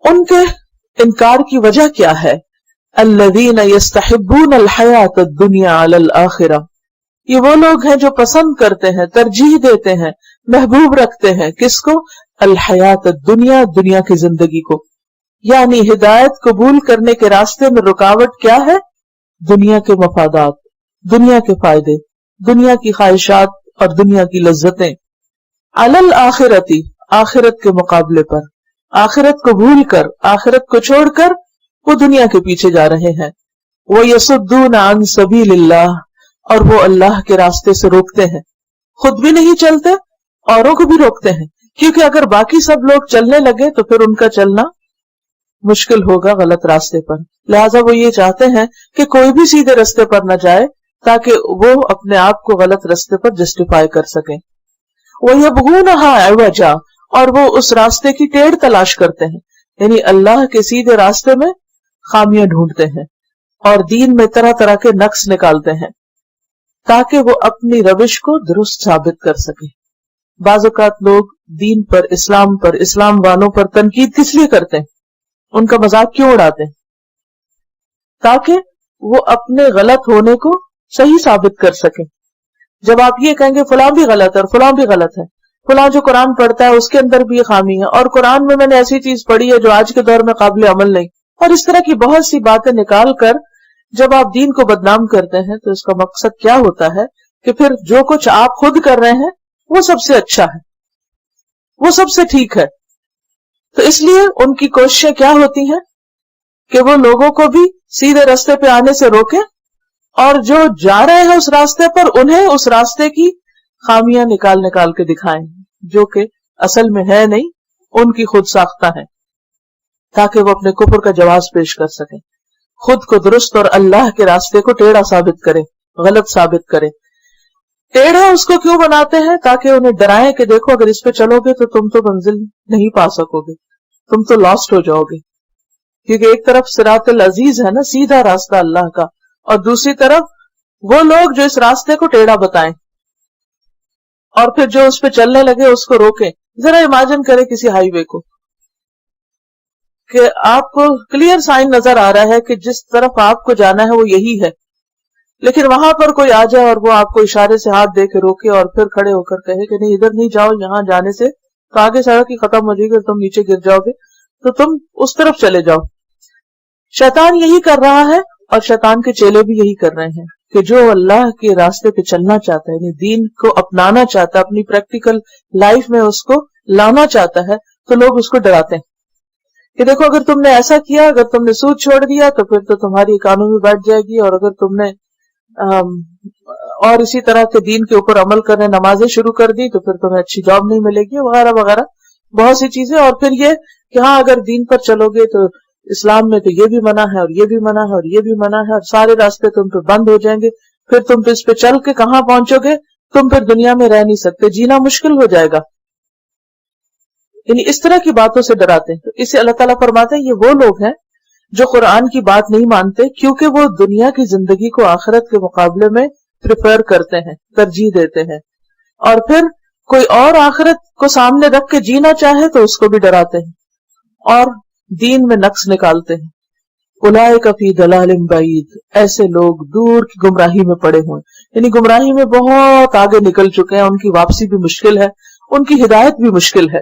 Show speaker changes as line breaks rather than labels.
ان کے انکار کی وجہ کیا ہے؟ الذین یستحبون الحیات الدنیا علی الآخرہ، یہ وہ لوگ ہیں جو پسند کرتے ہیں، ترجیح دیتے ہیں، محبوب رکھتے ہیں کس کو؟ الحیات الدنیا، دنیا کی زندگی کو. یعنی ہدایت قبول کرنے کے راستے میں رکاوٹ کیا ہے؟ دنیا کے مفادات، دنیا کے فائدے، دنیا کی خواہشات اور دنیا کی لذتیں. علی الآخرتی، آخرت کے مقابلے پر، آخرت کو بھول کر، آخرت کو چھوڑ کر وہ دنیا کے پیچھے جا رہے ہیں. وَيَصُدُّونَ عَن سَبِيلِ اللَّهِ، اور وہ اللہ کے راستے سے روکتے ہیں. خود بھی نہیں چلتے، اوروں کو بھی روکتے ہیں، کیونکہ اگر باقی سب لوگ چلنے لگے تو پھر ان کا چلنا مشکل ہوگا غلط راستے پر. لہٰذا وہ یہ چاہتے ہیں کہ کوئی بھی سیدھے راستے پر نہ جائے تاکہ وہ اپنے آپ کو غلط راستے پر جسٹیفائی کر سکیں. وَيَبْغُونَهَا عِوَجًا، اور وہ اس راستے کی ٹیڑھ تلاش کرتے ہیں، یعنی اللہ کے سیدھے راستے میں خامیاں ڈھونڈتے ہیں اور دین میں طرح طرح کے نقص نکالتے ہیں تاکہ وہ اپنی روش کو درست ثابت کر سکیں. بعض اوقات لوگ دین پر، اسلام والوں پر تنقید کس لیے کرتے ہیں؟ ان کا مذاق کیوں اڑاتے ہیں؟ تاکہ وہ اپنے غلط ہونے کو صحیح ثابت کر سکیں. جب آپ یہ کہیں گے فلاں بھی غلط ہے اور فلاں بھی غلط ہے، فلاں جو قرآن پڑھتا ہے اس کے اندر بھی یہ خامی ہے، اور قرآن میں نے ایسی چیز پڑھی ہے جو آج کے دور میں قابل عمل نہیں، اور اس طرح کی بہت سی باتیں نکال کر جب آپ دین کو بدنام کرتے ہیں تو اس کا مقصد کیا ہوتا ہے کہ پھر جو کچھ آپ خود کر رہے ہیں وہ سب سے اچھا ہے، وہ سب سے ٹھیک ہے. تو اس لیے ان کی کوششیں کیا ہوتی ہیں کہ وہ لوگوں کو بھی سیدھے راستے پہ آنے سے روکیں، اور جو جا رہے ہیں اس راستے پر انہیں اس راستے کی خامیاں نکال کے دکھائیں جو کہ اصل میں ہے نہیں، ان کی خود ساختہ ہے، تاکہ وہ اپنے کفر کا جواز پیش کر سکیں، خود کو درست اور اللہ کے راستے کو ٹیڑھا ثابت کریں، غلط ثابت کریں. ٹیڑھا اس کو کیوں بناتے ہیں؟ تاکہ انہیں ڈرائیں کہ دیکھو اگر اس پہ چلو گے تو تم تو منزل نہیں پا سکو گے، تم تو لاسٹ ہو جاؤ گے. کیونکہ ایک طرف صراط العزیز ہے نا، سیدھا راستہ اللہ کا، اور دوسری طرف وہ لوگ جو اس راستے کو ٹیڑھا بتائیں اور پھر جو اس پہ چلنے لگے اس کو روکیں. ذرا امیجن کریں کسی ہائی وے کو کہ آپ کو کلیئر سائن نظر آ رہا ہے کہ جس طرف آپ کو جانا ہے وہ یہی ہے، لیکن وہاں پر کوئی آ جائے اور وہ آپ کو اشارے سے ہاتھ دے کے روکے اور پھر کھڑے ہو کر کہے کہ نہیں ادھر نہیں جاؤ، یہاں جانے سے تو آگے سڑک ہی ختم ہو جائے گی اور تم نیچے گر جاؤ گے، تو تم اس طرف چلے جاؤ. شیطان یہی کر رہا ہے اور شیطان کے چیلے بھی یہی کر رہے ہیں کہ جو اللہ کے راستے پہ چلنا چاہتا ہے، یعنی دین کو اپنانا چاہتا ہے، اپنی پریکٹیکل لائف میں اس کو لانا چاہتا ہے، تو لوگ اس کو ڈراتے ہیں کہ دیکھو اگر تم نے ایسا کیا، اگر تم نے سود چھوڑ دیا تو پھر تو تمہاری اکانومی بیٹھ جائے گی، اور اگر تم نے اور اسی طرح کے دین کے اوپر عمل کرنے نمازیں شروع کر دی تو پھر تمہیں اچھی جاب نہیں ملے گی، وغیرہ وغیرہ بہت سی چیزیں. اور پھر یہ کہ ہاں اگر دین پر چلو گے تو اسلام میں تو یہ بھی منع ہے اور یہ بھی منع ہے اور یہ بھی منع ہے، اور سارے راستے تم پہ بند ہو جائیں گے، پھر تم اس پہ چل کے کہاں پہنچو گے؟ تم پھر دنیا میں رہ نہیں سکتے، جینا مشکل ہو جائے گا. یعنی اس طرح کی باتوں سے ڈراتے ہیں. تو اسے اللہ تعالیٰ فرماتے ہیں یہ وہ لوگ ہیں جو قرآن کی بات نہیں مانتے کیونکہ وہ دنیا کی زندگی کو آخرت کے مقابلے میں پریفر کرتے ہیں، ترجیح دیتے ہیں، اور پھر کوئی اور آخرت کو سامنے رکھ کے جینا چاہے تو اس کو بھی ڈراتے ہیں اور دین میں نقص نکالتے ہیں. اولئک فی ضلال بعید، ایسے لوگ دور کی گمراہی میں پڑے ہوئے، یعنی گمراہی میں بہت آگے نکل چکے ہیں، ان کی واپسی بھی مشکل ہے، ان کی ہدایت بھی مشکل ہے.